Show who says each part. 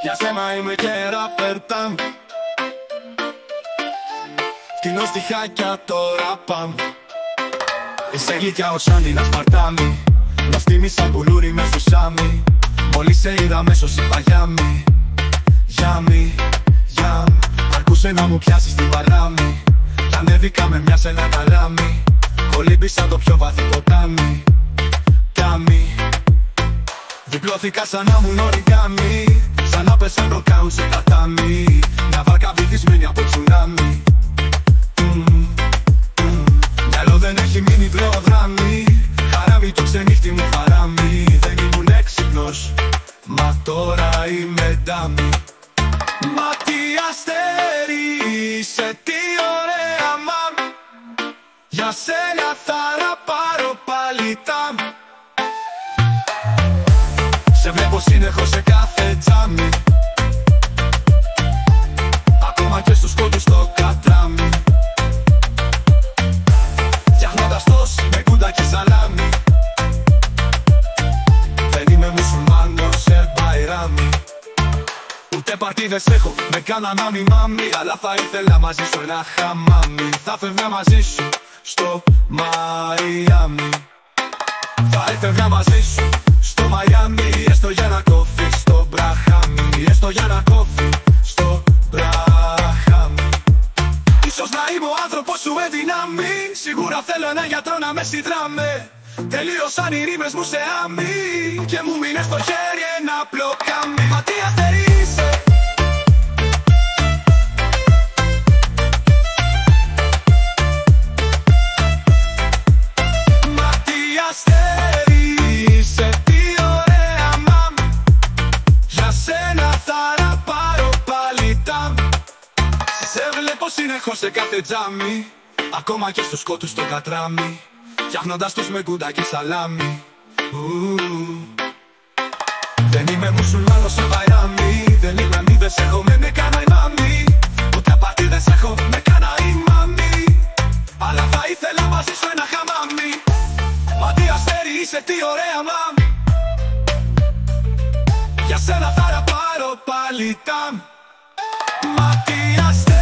Speaker 1: Για σένα είμαι και ραπερτάμ. Φτηνώ στιχάκια τώρα παμ. Είσαι γλυκιά ως Άννινα Σπαρτάμι. Νοστίμη σαν πουλούρι μες στο σάμι. Μόλις σε είδα μέσω συμπαγιάμι. Γιάμι, γιάμ. Αρκούσε να μου πιάσεις την παράμη. Κι ανέβηκα με μια σε ένα καλάμι. Κολύμπησα το πιο βαθύ ποτάμι. Κάμι. Διπλώθηκα σαν να μου νορικάμι. Σαν να πέσα νοκάουν σε κατάμι. Μια βάρκα βυθισμένη από τσουνάμι. Μυαλό δεν έχει μείνει πλέον δράμι. Χαράμι το ξενύχτη μου χαράμι. Δεν ήμουν έξυπνος, μα τώρα είμαι ντάμι. Μα τι αστέρι είσαι, τι ωραία μαμ. Για σένα θα ραπάρω πάλι τάμ. Σε βλέπω συνεχώς σε κάθε τζάμι. Ακόμα και στους κόντους στο κατράμι. Φτιάχνοντας τόσ με κούντα και σαλάμι. Δεν είμαι μουσουλμάνος σε μπαϊράμι. Ούτε παρτίδες έχω, με κάναν άμι μάμι. Αλλά θα ήθελα μαζί σου ένα χαμάμι. Θα φεύγα μαζί σου στο Μαϊάμι. Θα έφευγα μαζί σου στο Μαϊάμι. Έστω για ένα κόφι στο Μπραχάμι. Έστω για ένα κόφι στο Μπραχάμι. Ίσως να είμαι ο άνθρωπος σου εδυνάμει. Σίγουρα θέλω ένα γιατρό να με συνδράμε. Τελείωσαν οι ρήμες μου σε άμμη. Και μου μείνε στο χέρι ένα πλοκάμι. Μα τι αστέρι είσαι. Μα τι αστέρι είσαι, τι ωραία μαμ. Για σένα θα ραπάρω πάλι τάμ. Σε βλέπω συνεχώς σε κάθε τζάμι. Ακόμα και στους κότους στο κατράμι. Φτιάχνοντας τους με κούντα και σαλάμι. Δεν είμαι μουσουλμάνος σε βαϊράμι. Δεν είμαι αμύδες έχω, με κάνα ημάμι. Ούτε απαρτίδες έχω, με κάνα ημάμι. Αλλά θα ήθελα μαζί σου ένα χαμάμι. Μα τι αστέρι είσαι, τι ωραία μαμ. Για σένα θα ραπάρω πάλι τάμ. Μα τι αστέρι.